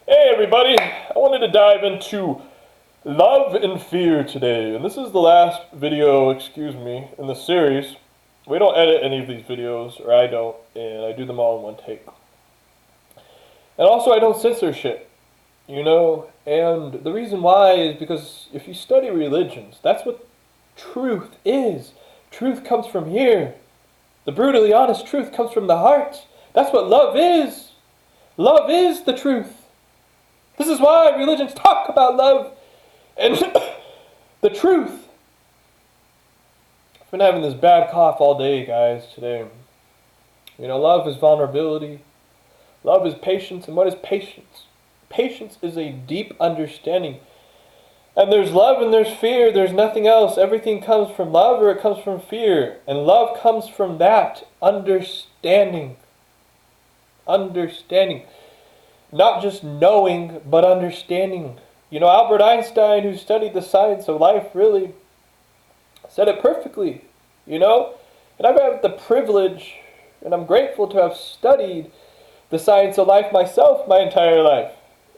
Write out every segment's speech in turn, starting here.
Hey everybody, I wanted to dive into love and fear today, and this is the last video, in the series. We don't edit any of these videos, or I don't, and I do them all in one take. And also I don't censor shit, and the reason why is because if you study religions, that's what truth is. Truth comes from here. The brutally honest truth comes from the heart. That's what love is. Love is the truth. This is why religions talk about love and the truth. I've been having this bad cough all day, guys, today. Love is vulnerability. Love is patience. And what is patience? Patience is a deep understanding. And there's love and there's fear. There's nothing else. Everything comes from love or it comes from fear. And love comes from that understanding. Understanding. Not just knowing, but understanding. Albert Einstein, who studied the science of life, really said it perfectly. And I've had the privilege, and I'm grateful to have studied the science of life myself my entire life.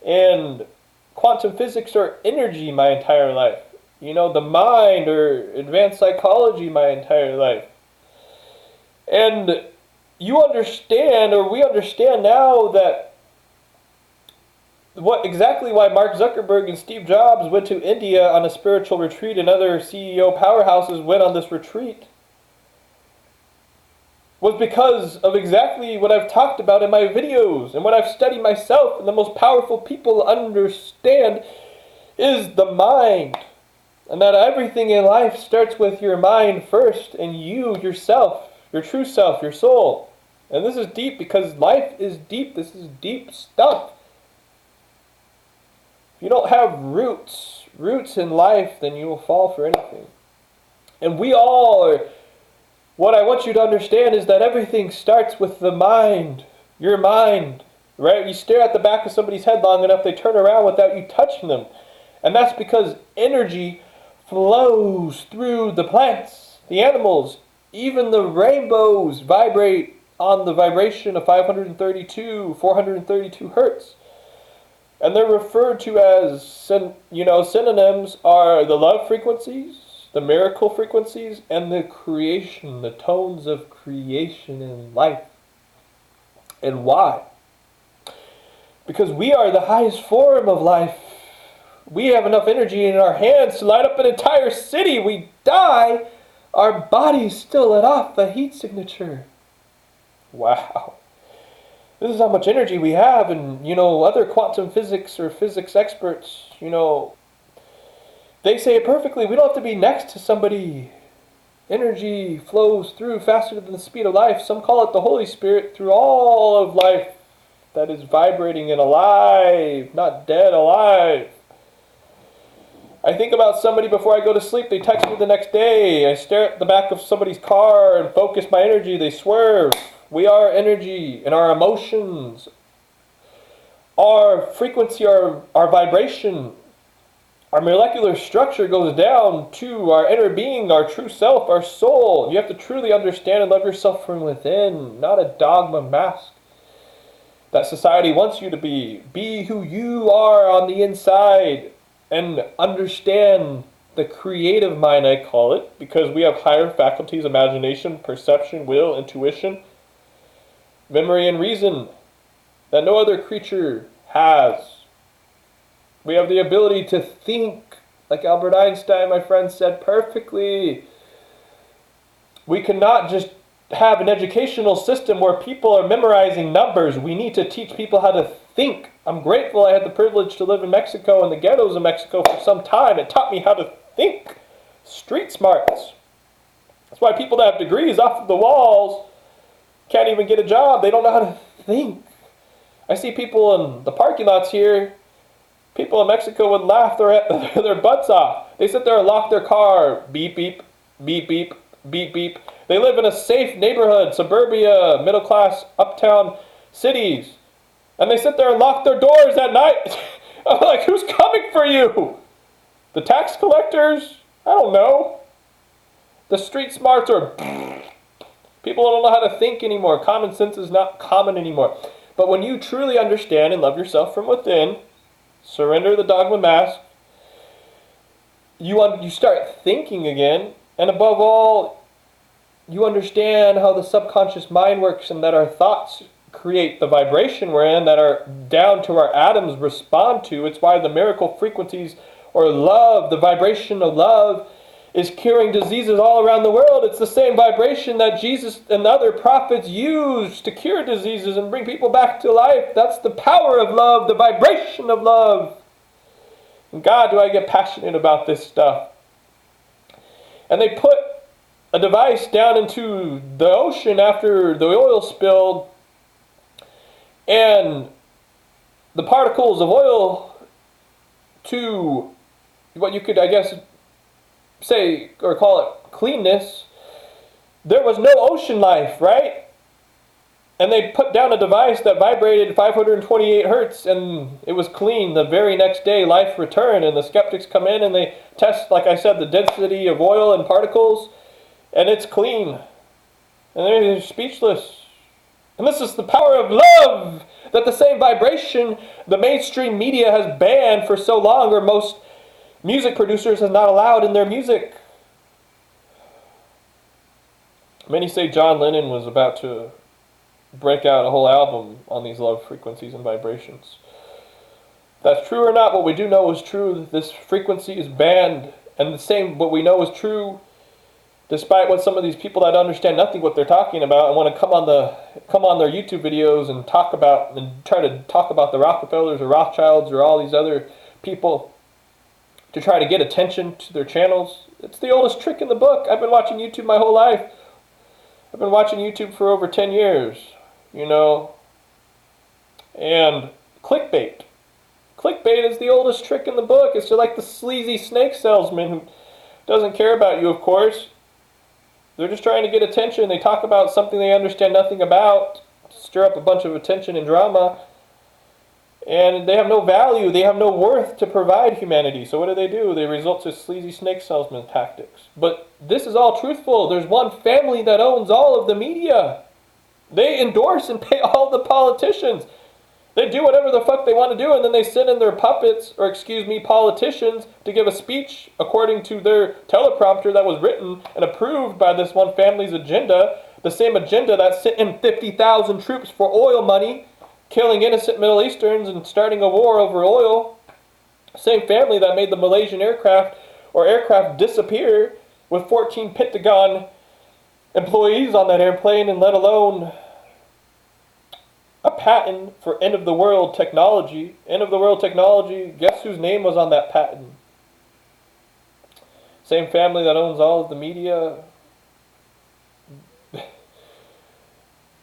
And quantum physics or energy my entire life. The mind or advanced psychology my entire life. And you understand, or we understand now, that exactly why Mark Zuckerberg and Steve Jobs went to India on a spiritual retreat and other CEO powerhouses went on this retreat was because of exactly what I've talked about in my videos and what I've studied myself. And the most powerful people understand is the mind. And that everything in life starts with your mind first, and you, yourself, your true self, your soul. And this is deep because life is deep. This is deep stuff. If you don't have roots in life, then you will fall for anything. And what I want you to understand is that everything starts with the mind, your mind, right? You stare at the back of somebody's head long enough, they turn around without you touching them. And that's because energy flows through the plants, the animals, even the rainbows vibrate on the vibration of 432 hertz. And they're referred to as, synonyms are the love frequencies, the miracle frequencies, and the creation, the tones of creation in life. And why? Because we are the highest form of life. We have enough energy in our hands to light up an entire city. We die, our bodies still let off the heat signature. Wow. This is how much energy we have, and other quantum physics or physics experts, they say it perfectly. We don't have to be next to somebody. Energy flows through faster than the speed of life. Some call it the Holy Spirit, through all of life that is vibrating and alive, not dead, alive. I think about somebody before I go to sleep. They text me the next day. I stare at the back of somebody's car and focus my energy. They swerve. We are energy, and our emotions, our frequency, our vibration, our molecular structure goes down to our inner being, our true self, our soul. You have to truly understand and love yourself from within, not a dogma mask that society wants you to be. Be who you are on the inside and understand the creative mind, I call it, because we have higher faculties: imagination, perception, will, intuition, memory, and reason that no other creature has. We have the ability to think, like Albert Einstein, my friend, said perfectly. We cannot just have an educational system where people are memorizing numbers. We need to teach people how to think. I'm grateful I had the privilege to live in Mexico, in the ghettos of Mexico, for some time. It taught me how to think. Street smarts. That's why people that have degrees off of the walls can't even get a job. They don't know how to think. I see people in the parking lots here. People in Mexico would laugh their butts off. They sit there and lock their car. Beep, beep, beep, beep, beep, beep. They live in a safe neighborhood, suburbia, middle class, uptown cities. And they sit there and lock their doors at night. I'm like, who's coming for you? The tax collectors? I don't know. The street smarts are... People don't know how to think anymore. Common sense is not common anymore. But when you truly understand and love yourself from within, surrender the dogma mask, you start thinking again, and above all, you understand how the subconscious mind works and that our thoughts create the vibration we're in, that are down to our atoms respond to. It's why the miracle frequencies or love, the vibration of love, is curing diseases all around the world. It's the same vibration that Jesus and other prophets used to cure diseases and bring people back to life. That's the power of love, the vibration of love. And God, do I get passionate about this stuff. And they put a device down into the ocean after the oil spilled, and the particles of oil to what you could, I guess, say or call it cleanness. There was no ocean life, right? And they put down a device that vibrated 528 hertz, and it was clean. The very next day, life returned, and the skeptics come in and they test, like I said, the density of oil and particles, and it's clean. And they're speechless. And this is the power of love, that the same vibration the mainstream media has banned for so long, or most music producers have not allowed in their music. Many say John Lennon was about to break out a whole album on these love frequencies and vibrations. If that's true or not, what we do know is true. This frequency is banned, and the same, what we know is true, despite what some of these people that understand nothing what they're talking about and want to come on their YouTube videos and talk about and try to talk about the Rockefellers or Rothschilds or all these other people to try to get attention to their channels. It's the oldest trick in the book. I've been watching YouTube my whole life. I've been watching YouTube for over 10 years, you know. And clickbait. Clickbait is the oldest trick in the book. It's just like the sleazy snake salesman who doesn't care about you, of course. They're just trying to get attention. They talk about something they understand nothing about, stir up a bunch of attention and drama. And they have no value, they have no worth to provide humanity. So what do? They resort to sleazy snake salesman tactics. But this is all truthful. There's one family that owns all of the media. They endorse and pay all the politicians. They do whatever the fuck they want to do, and then they send in their puppets, or politicians, to give a speech according to their teleprompter that was written and approved by this one family's agenda. The same agenda that sent in 50,000 troops for oil money, killing innocent Middle Easterns and starting a war over oil. Same family that made the Malaysian aircraft disappear with 14 Pentagon employees on that airplane, and let alone a patent for end-of-the-world technology. End-of-the-world technology, guess whose name was on that patent? Same family that owns all of the media.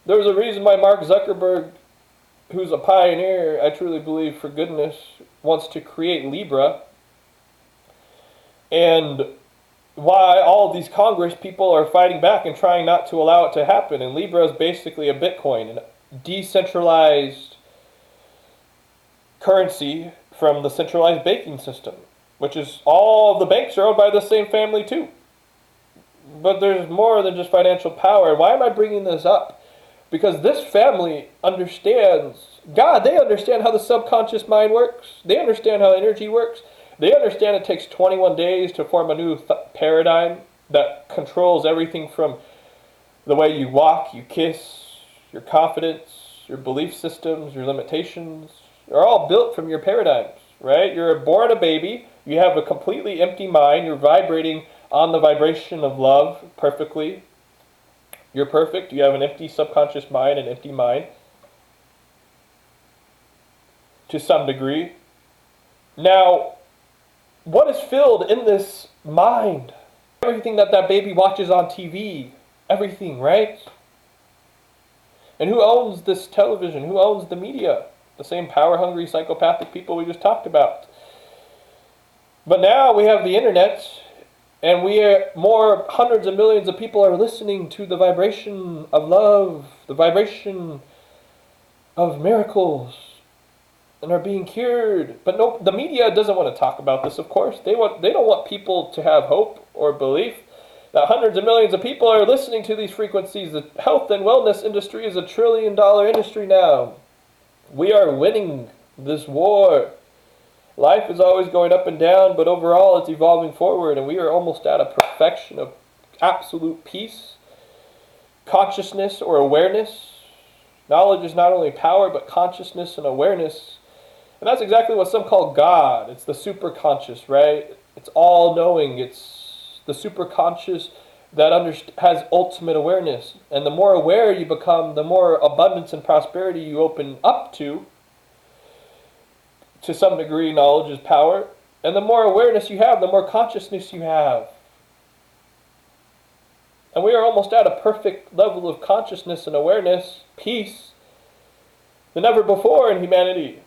There's a reason why Mark Zuckerberg, who's a pioneer, I truly believe, for goodness, wants to create Libra, and why all of these Congress people are fighting back and trying not to allow it to happen. And Libra is basically a Bitcoin, a decentralized currency from the centralized banking system, which is all of the banks are owned by the same family too. But there's more than just financial power. Why am I bringing this up? Because this family understands God. They understand how the subconscious mind works. They understand how energy works. They understand it takes 21 days to form a new paradigm that controls everything from the way you walk, you kiss, your confidence, your belief systems, your limitations. They're all built from your paradigms, right? You're born a baby. You have a completely empty mind. You're vibrating on the vibration of love perfectly. You're perfect. You have an empty subconscious mind, an empty mind, to some degree. Now, what is filled in this mind? Everything that baby watches on TV. Everything, right? And who owns this television? Who owns the media? The same power-hungry, psychopathic people we just talked about. But now we have the internet, and hundreds of millions of people are listening to the vibration of love, the vibration of miracles, and are being cured. But no, the media doesn't want to talk about this, of course. They don't want people to have hope or belief that hundreds of millions of people are listening to these frequencies. The health and wellness industry is $1 trillion industry now. We are winning this war. Life is always going up and down, but overall it's evolving forward, and we are almost at a perfection of absolute peace, consciousness or awareness. Knowledge is not only power, but consciousness and awareness. And that's exactly what some call God. It's the superconscious, right? It's all-knowing. It's the superconscious that has ultimate awareness. And the more aware you become, the more abundance and prosperity you open up to. To some degree, knowledge is power. And the more awareness you have, the more consciousness you have. And we are almost at a perfect level of consciousness and awareness, peace, than ever before in humanity.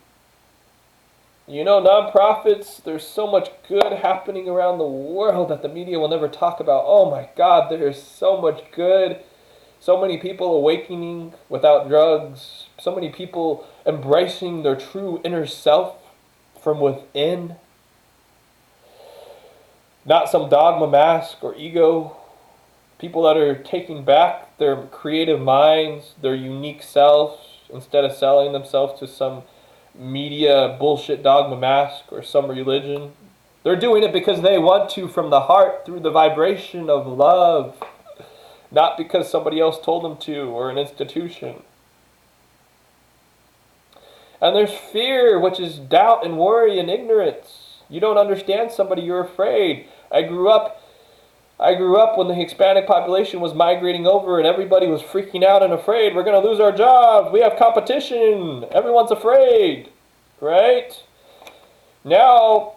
You know, nonprofits, there's so much good happening around the world that the media will never talk about. Oh my God, there's so much good. So many people awakening without drugs. So many people embracing their true inner self from within. Not some dogma mask or ego. People that are taking back their creative minds, their unique selves, instead of selling themselves to some media bullshit dogma mask or some religion. They're doing it because they want to, from the heart, through the vibration of love, not because somebody else told them to or an institution. And there's fear, which is doubt and worry and ignorance. You don't understand somebody, you're afraid. I grew up when the Hispanic population was migrating over and everybody was freaking out and afraid. We're going to lose our jobs. We have competition. Everyone's afraid. Right? Now,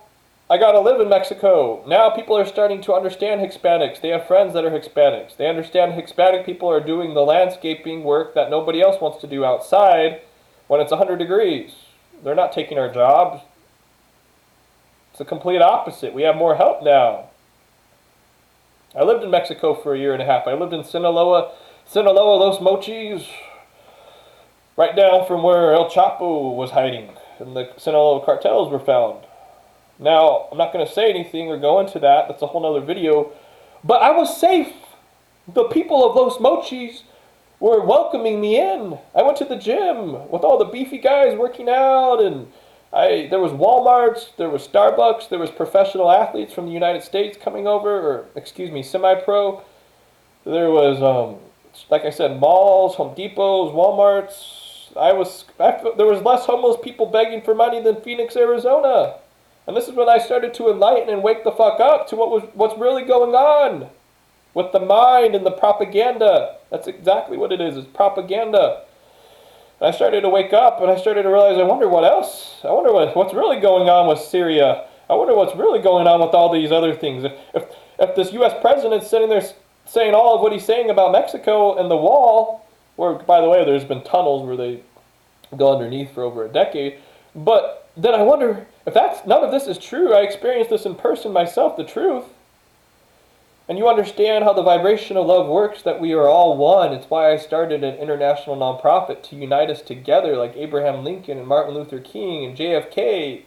I got to live in Mexico. Now people are starting to understand Hispanics. They have friends that are Hispanics. They understand Hispanic people are doing the landscaping work that nobody else wants to do outside when it's 100 degrees. They're not taking our jobs. It's the complete opposite. We have more help now. I lived in Mexico for a year and a half. I lived in Sinaloa, Los Mochis, right down from where El Chapo was hiding and the Sinaloa cartels were found. Now, I'm not going to say anything or go into that. That's a whole other video. But I was safe. The people of Los Mochis were welcoming me in. I went to the gym with all the beefy guys working out, and there was Walmarts, there was Starbucks, there was professional athletes from the United States coming over, semi-pro. There was, like I said, malls, Home Depots, Walmarts. There was less homeless people begging for money than Phoenix, Arizona. And this is when I started to enlighten and wake the fuck up to what's really going on with the mind and the propaganda. That's exactly what it is. It's propaganda. And I started to wake up, and I started to realize, I wonder what else? I wonder what's really going on with Syria. I wonder what's really going on with all these other things. If this U.S. president's sitting there saying all of what he's saying about Mexico and the wall, where, by the way, there's been tunnels where they go underneath for over a decade, but then I wonder if none of this is true. I experienced this in person myself, the truth. And you understand how the vibration of love works, that we are all one. It's why I started an international nonprofit to unite us together, like Abraham Lincoln and Martin Luther King and JFK.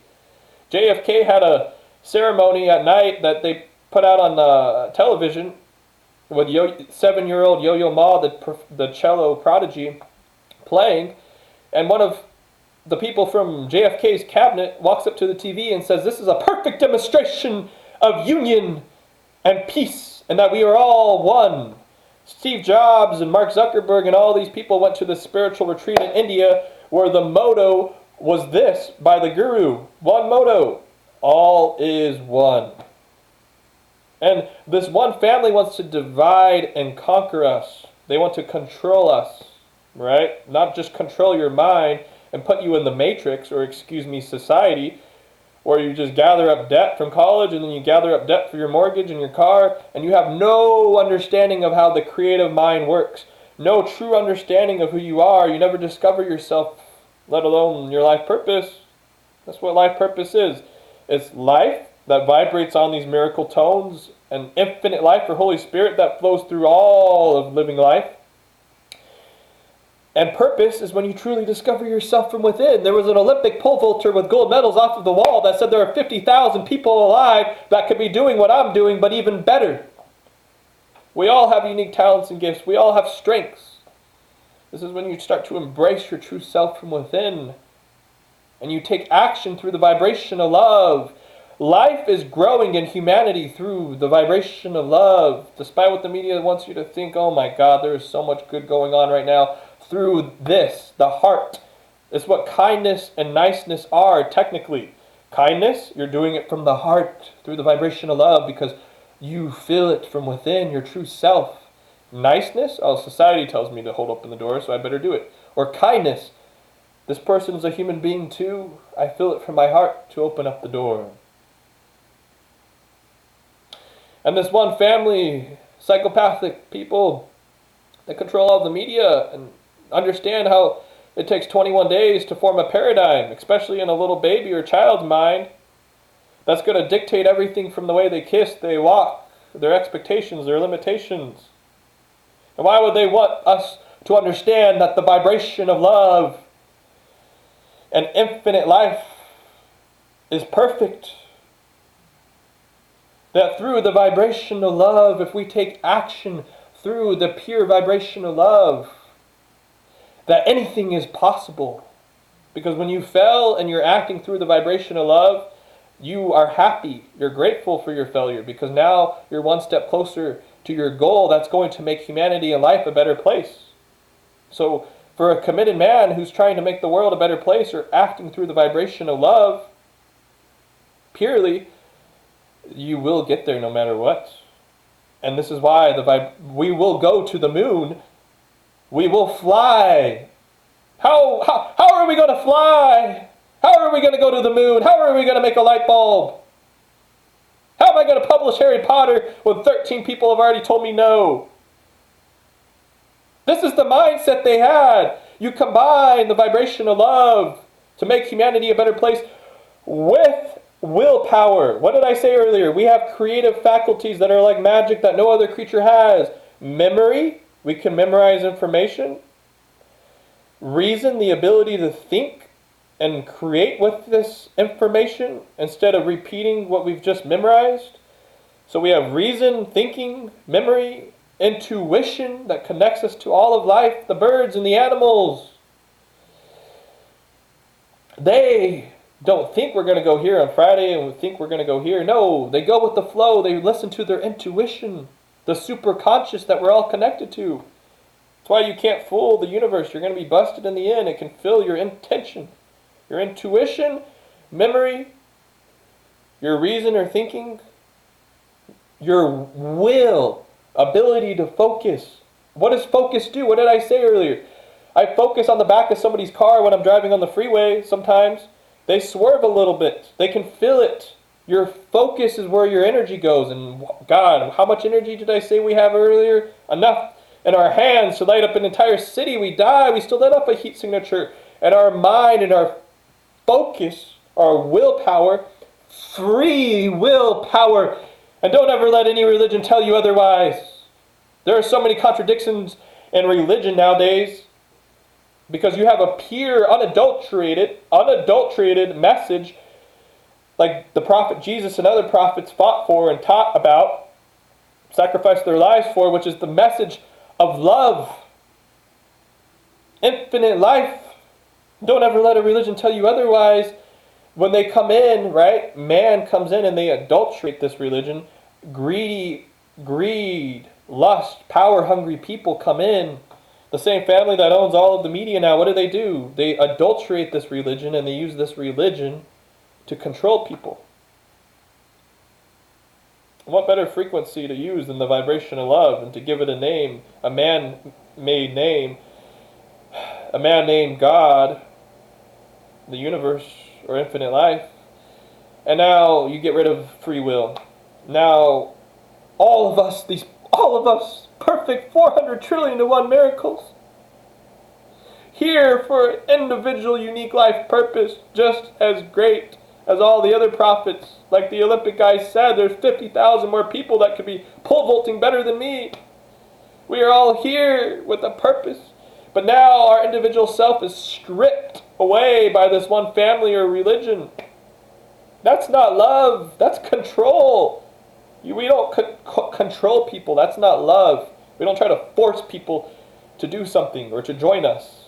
JFK had a ceremony at night that they put out on television with 7-year-old Yo-Yo Ma, the cello prodigy, playing. And one of the people from JFK's cabinet walks up to the TV and says, "This is a perfect demonstration of union and peace, and that we are all one." Steve Jobs and Mark Zuckerberg and all these people went to this spiritual retreat in India where the motto was this by the guru. One motto: all is one. And this one family wants to divide and conquer us. They want to control us, right? Not just control your mind and put you in the matrix, or society, where you just gather up debt from college and then you gather up debt for your mortgage and your car, and you have no understanding of how the creative mind works. No true understanding of who you are. You never discover yourself, let alone your life purpose. That's what life purpose is. It's life that vibrates on these miracle tones, and infinite life or Holy Spirit that flows through all of living life. And purpose is when you truly discover yourself from within. There was an Olympic pole vaulter with gold medals off of the wall that said there are 50,000 people alive that could be doing what I'm doing, but even better. We all have unique talents and gifts. We all have strengths. This is when you start to embrace your true self from within. and you take action through the vibration of love, life is growing in humanity through the vibration of love. Despite what the media wants you to think, oh my God, there is so much good going on right now. Through this, the heart, is what kindness and niceness are technically. Kindness, you're doing it from the heart through the vibration of love because you feel it from within, your true self. Niceness, oh, society tells me to hold open the door, so I better do it. Or kindness, this person is a human being too. I feel it from my heart to open up the door. And this one family, psychopathic people that control all the media and understand how it takes 21 days to form a paradigm, especially in a little baby or child's mind, that's going to dictate everything from the way they kiss, they walk, their expectations, their limitations. And why would they want us to understand that the vibration of love and infinite life is perfect? That through the vibration of love, if we take action through the pure vibration of love, that anything is possible. Because when you fell and you're acting through the vibration of love, you are happy. You're grateful for your failure because now you're one step closer to your goal that's going to make humanity and life a better place. So for a committed man who's trying to make the world a better place or acting through the vibration of love purely, you will get there no matter what. And this is why we will go to the moon. We will fly. How are we going to fly? How are we going to go to the moon? How are we going to make a light bulb? How am I going to publish Harry Potter when 13 people have already told me no? This is the mindset they had. You combine the vibration of love to make humanity a better place with willpower. What did I say earlier? We have creative faculties that are like magic that no other creature has. Memory, we can memorize information. Reason, the ability to think and create with this information instead of repeating what we've just memorized. So we have reason, thinking, memory, intuition that connects us to all of life, the birds and the animals. They don't think we're going to go here on Friday and we think we're going to go here. No, they go with the flow. They listen to their intuition, the superconscious that we're all connected to. That's why you can't fool the universe. You're going to be busted in the end. It can fill your intention, your intuition, memory, your reason or thinking, your will, ability to focus. What does focus do? What did I say earlier? I focus on the back of somebody's car when I'm driving on the freeway sometimes. They swerve a little bit. They can feel it. Your focus is where your energy goes. And God, how much energy did I say we have earlier? Enough in our hands to light up an entire city. We die. We still light up a heat signature. And our mind and our focus, our willpower, free willpower. And don't ever let any religion tell you otherwise. There are so many contradictions in religion nowadays. Because you have a pure, unadulterated message like the prophet Jesus and other prophets fought for and taught about, sacrificed their lives for, which is the message of love. Infinite life. Don't ever let a religion tell you otherwise. When they come in, right, man comes in and they adulterate this religion. Greed, lust, power-hungry people come in. The same family that owns all of the media now, what do? They adulterate this religion and they use this religion to control people. What better frequency to use than the vibration of love and to give it a name, a man-made name, a man named God, the universe, or infinite life. And now you get rid of free will. Now all of us, perfect 400 trillion to 1 miracles, here for an individual unique life purpose, just as great as all the other prophets. Like the Olympic guys said, there's 50,000 more people that could be pole vaulting better than me. We are all here with a purpose. But now our individual self is stripped away by this one family or religion. That's not love. That's control. We don't control people. That's not love. We don't try to force people to do something or to join us.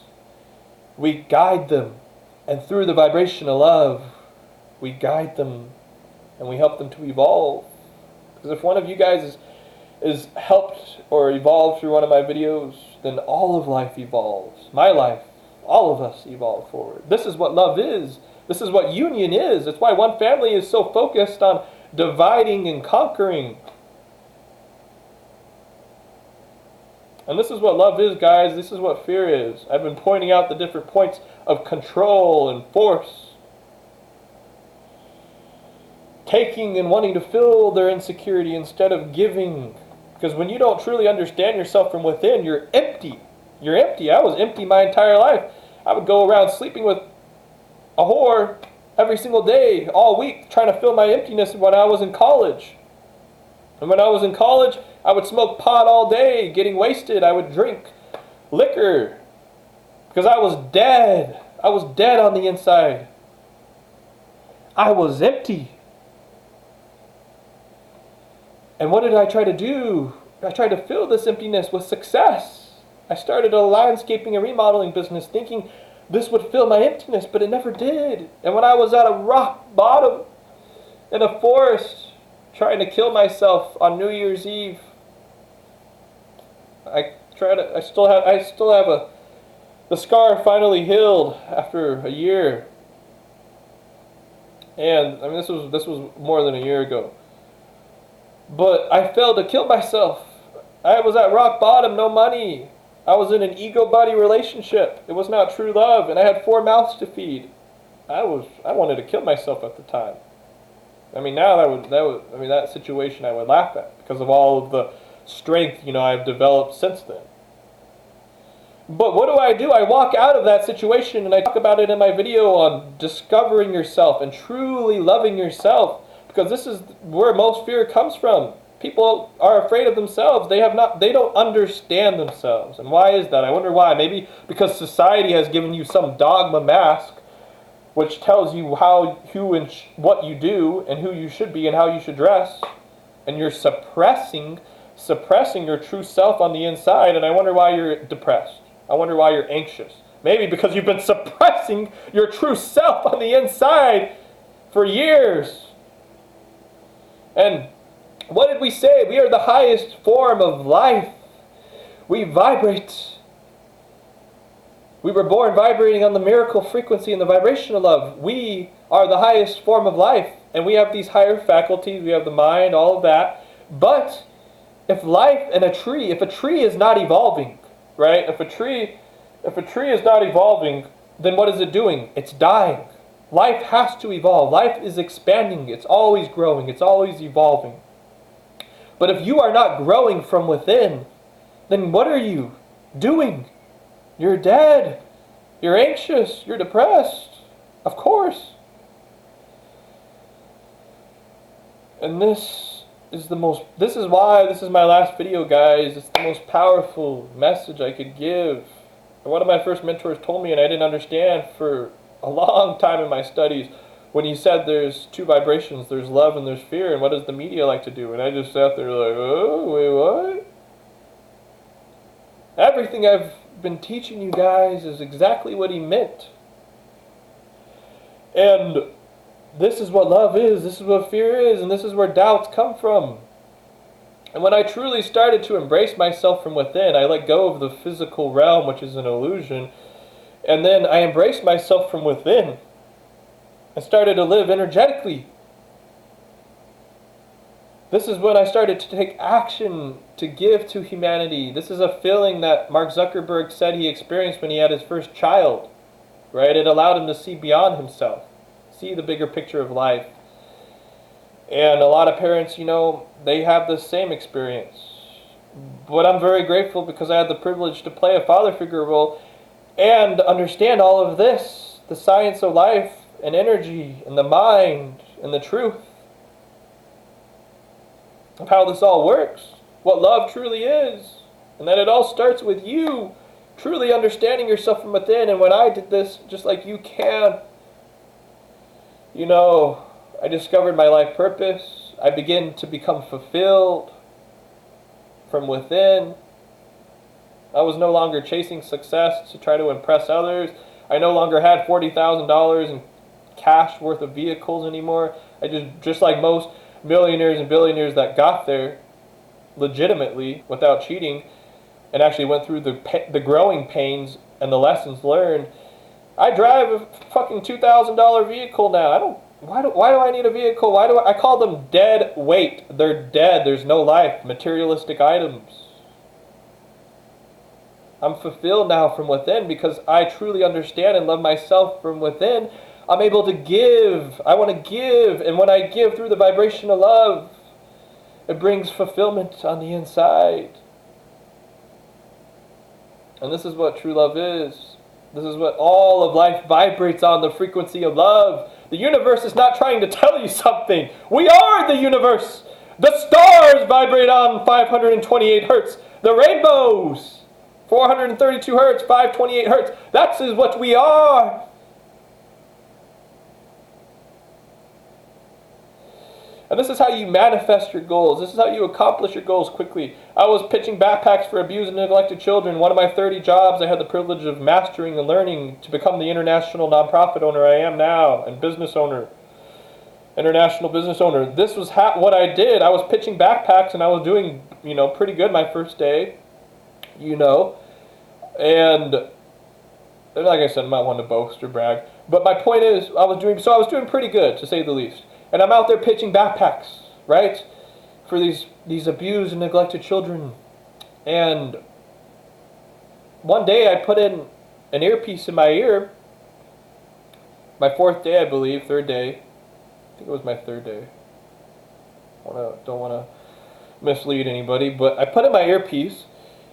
We guide them And through the vibration of love, we guide them and we help them to evolve. Because if one of you guys is helped or evolved through one of my videos, then all of life evolves. My life, all of us evolve forward. This is what love is. This is what union is. That's why one family is so focused on dividing and conquering. And this is what love is, guys. This is what fear is. I've been pointing out the different points of control and force. Taking and wanting to fill their insecurity instead of giving. Because when you don't truly understand yourself from within, you're empty. You're empty. I was empty my entire life. I would go around sleeping with a whore every single day, all week, trying to fill my emptiness when I was in college. And when I was in college, I would smoke pot all day, getting wasted. I would drink liquor. Because I was dead. I was dead on the inside. I was empty. And what did I try to do? I tried to fill this emptiness with success. I started a landscaping and remodeling business thinking this would fill my emptiness, but it never did. And when I was at a rock bottom in a forest trying to kill myself on New Year's Eve, I still have the scar finally healed after a year. And I mean this was more than a year ago. But I failed to kill myself. I was at rock bottom, no money. I was in an ego-body relationship. It was not true love, and I had 4 mouths to feed. I wanted to kill myself at the time. I mean, now that situation I would laugh at because of all of the strength, I've developed since then. But what do? I walk out of that situation, and I talk about it in my video on discovering yourself and truly loving yourself. Because this is where most fear comes from. People are afraid of themselves. They don't understand themselves. And why is that? I wonder why. Maybe because society has given you some dogma mask which tells you who and what you do and who you should be and how you should dress. And you're suppressing your true self on the inside. And I wonder why you're depressed. I wonder why you're anxious. Maybe because you've been suppressing your true self on the inside for years. And what did we say? We are the highest form of life. We vibrate. We were born vibrating on the miracle frequency and the vibration of love. We are the highest form of life. And we have these higher faculties. We have the mind, all of that. But if a tree is not evolving, right? If a tree is not evolving, then what is it doing? It's dying. Life has to evolve. Life is expanding. It's always growing. It's always evolving. But if you are not growing from within, then what are you doing? You're dead. You're anxious. You're depressed. Of course. And this is why this is my last video, guys. It's the most powerful message I could give. And one of my first mentors told me, and I didn't understand for a long time in my studies, when he said there's 2 vibrations, there's love and there's fear, and what does the media like to do? And I just sat there like, oh, wait, what? Everything I've been teaching you guys is exactly what he meant. And this is what love is, this is what fear is, and this is where doubts come from. And when I truly started to embrace myself from within, I let go of the physical realm, which is an illusion. And then I embraced myself from within. I started to live energetically. This is when I started to take action to give to humanity. This is a feeling that Mark Zuckerberg said he experienced when he had his first child. Right? It allowed him to see beyond himself. See the bigger picture of life. And a lot of parents, they have the same experience. But I'm very grateful because I had the privilege to play a father figure role and understand all of this, the science of life and energy and the mind and the truth of how this all works, what love truly is, and that it all starts with you truly understanding yourself from within. And when I did this, just like you can, I discovered my life purpose. I began to become fulfilled from within. I was no longer chasing success to try to impress others. I no longer had $40,000 in cash worth of vehicles anymore. I just like most millionaires and billionaires that got there legitimately without cheating and actually went through the growing pains and the lessons learned. I drive a fucking $2,000 vehicle now. Why do I need a vehicle? I call them dead weight. They're dead. There's no life. Materialistic items. I'm fulfilled now from within because I truly understand and love myself from within. I'm able to give. I want to give. And when I give through the vibration of love, it brings fulfillment on the inside. And this is what true love is. This is what all of life vibrates on, the frequency of love. The universe is not trying to tell you something. We are the universe. The stars vibrate on 528 hertz. The rainbows, 432 hertz, 528 hertz. That is what we are. And this is how you manifest your goals. This is how you accomplish your goals quickly. I was pitching backpacks for abused and neglected children. One of my 30 jobs, I had the privilege of mastering and learning to become the international nonprofit owner I am now, and business owner, international business owner. This was what I did. I was pitching backpacks, and I was doing, pretty good my first day, and like I said, I'm not one to boast or brag. But my point is, I was doing pretty good, to say the least. And I'm out there pitching backpacks, right, for these abused and neglected children. And one day I put in an earpiece in my ear, my fourth day, I believe, third day. I think it was my third day. Don't want to mislead anybody, but I put in my earpiece,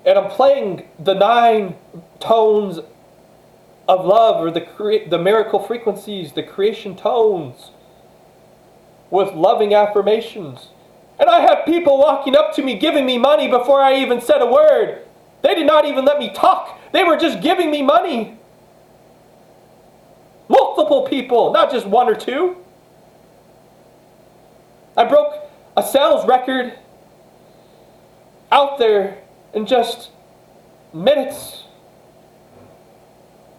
and I'm playing the 9 tones of love, or the miracle frequencies, the creation tones, with loving affirmations. And I had people walking up to me giving me money before I even said a word. They did not even let me talk. They were just giving me money. Multiple people, not just 1 or 2. I broke a sales record out there in just minutes.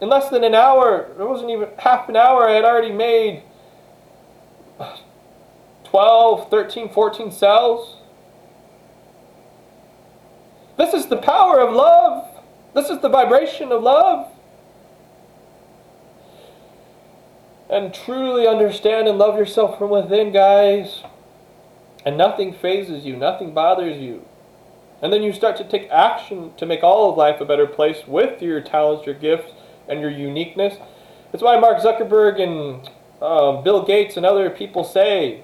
In less than an hour, it wasn't even half an hour, I had already made 12, 13, 14 sales. This is the power of love. This is the vibration of love. And truly understand and love yourself from within, guys. And nothing phases you, nothing bothers you. And then you start to take action to make all of life a better place with your talents, your gifts, and your uniqueness. That's why Mark Zuckerberg and Bill Gates and other people say,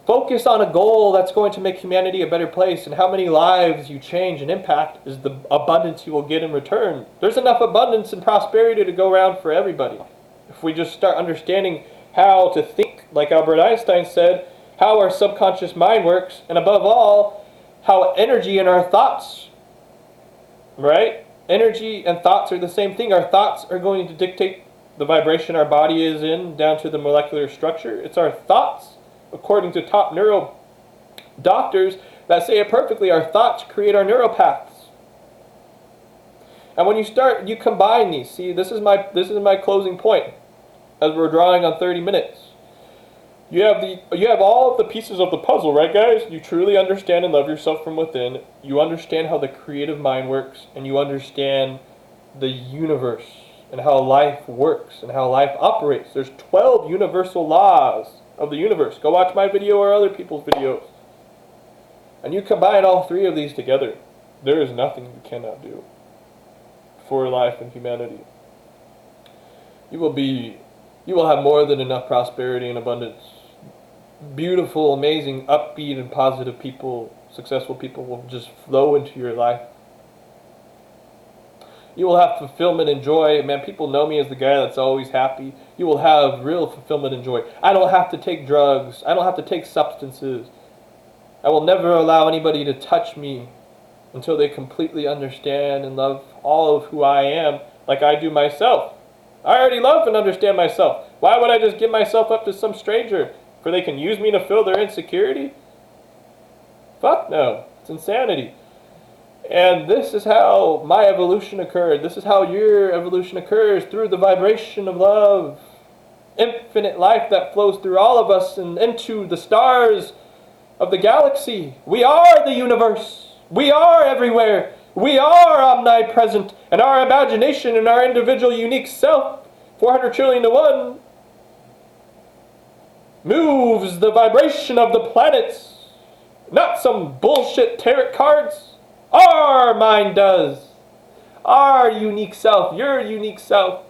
focus on a goal that's going to make humanity a better place, and how many lives you change and impact is the abundance you will get in return. There's enough abundance and prosperity to go around for everybody. If we just start understanding how to think, like Albert Einstein said, how our subconscious mind works, and above all, how energy and our thoughts, right? Energy and thoughts are the same thing. Our thoughts are going to dictate the vibration our body is in, down to the molecular structure. It's our thoughts, according to top neuro doctors that say it perfectly, our thoughts create our neural paths. And when you combine these, see, this is my closing point, as we're drawing on 30 minutes. You have all of the pieces of the puzzle, right, guys? You truly understand and love yourself from within. You understand how the creative mind works, and you understand the universe and how life works and how life operates. There's 12 universal laws of the universe. Go watch my video or other people's videos. And you combine all 3 of these together, there is nothing you cannot do for life and humanity. You will have more than enough prosperity and abundance. Beautiful, amazing, upbeat, and positive people, successful people will just flow into your life. You will have fulfillment and joy. Man, people know me as the guy that's always happy. You will have real fulfillment and joy. I don't have to take drugs. I don't have to take substances. I will never allow anybody to touch me until they completely understand and love all of who I am like I do myself. I already love and understand myself. Why would I just give myself up to some stranger for they can use me to fill their insecurity? Fuck no. It's insanity. And this is how my evolution occurred. This is how your evolution occurs, through the vibration of love. Infinite life that flows through all of us and into the stars of the galaxy. We are the universe. We are everywhere. We are omnipresent. And our imagination and our individual unique self, 400 trillion to 1, moves the vibration of the planets. Not some bullshit tarot cards. Our mind does. Our unique self, your unique self.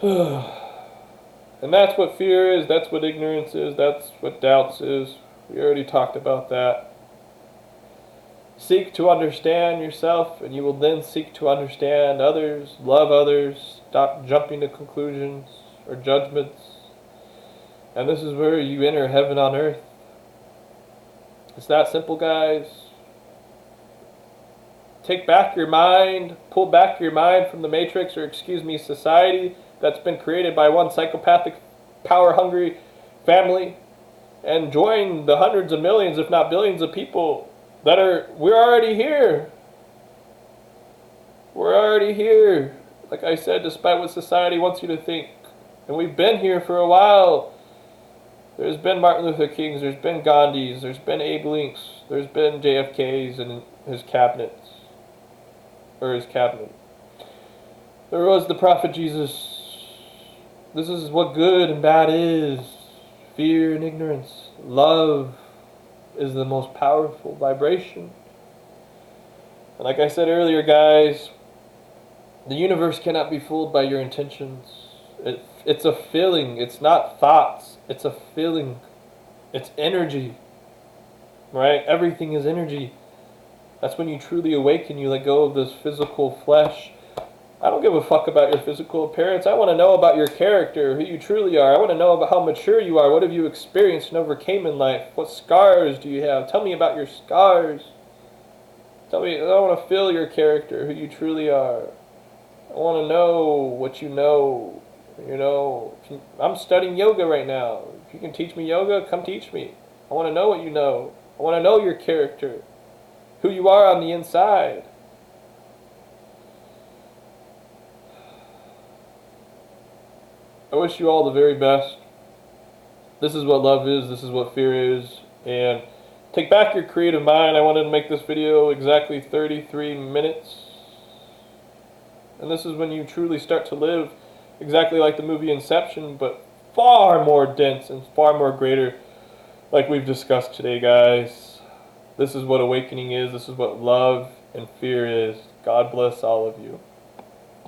And that's what fear is, that's what ignorance is, that's what doubts is. We already talked about that. Seek to understand yourself, and you will then seek to understand others, love others, stop jumping to conclusions or judgments. And this is where you enter heaven on earth. It's that simple, guys. Take back your mind, pull back your mind from the matrix, or excuse me, society that's been created by one psychopathic, power-hungry family, and join the hundreds of millions, if not billions of people we're already here. We're already here. Like I said, despite what society wants you to think. And we've been here for a while. There's been Martin Luther Kings, there's been Gandhis, there's been Abe Links, there's been JFKs and his cabinets. Or his cabinet. There was the Prophet Jesus. This is what good and bad is. Fear and ignorance. Love is the most powerful vibration. And like I said earlier, guys, the universe cannot be fooled by your intentions. It's a feeling. It's not thoughts. It's a feeling. It's energy. Right? Everything is energy. That's when you truly awaken. You let go of this physical flesh. I don't give a fuck about your physical appearance. I want to know about your character, who you truly are. I want to know about how mature you are. What have you experienced and overcame in life? What scars do you have? Tell me about your scars. Tell me, I want to feel your character, who you truly are. I want to know what you know. You know, I'm studying yoga right now. If you can teach me yoga, come teach me. I want to know what you know. I want to know your character, who you are on the inside. I wish you all the very best. This is what love is. This is what fear is. And take back your creative mind. I wanted to make this video exactly 33 minutes. And this is when you truly start to live exactly like the movie Inception, but far more dense and far more greater, like we've discussed today, guys. This is what awakening is. This is what love and fear is. God bless all of you.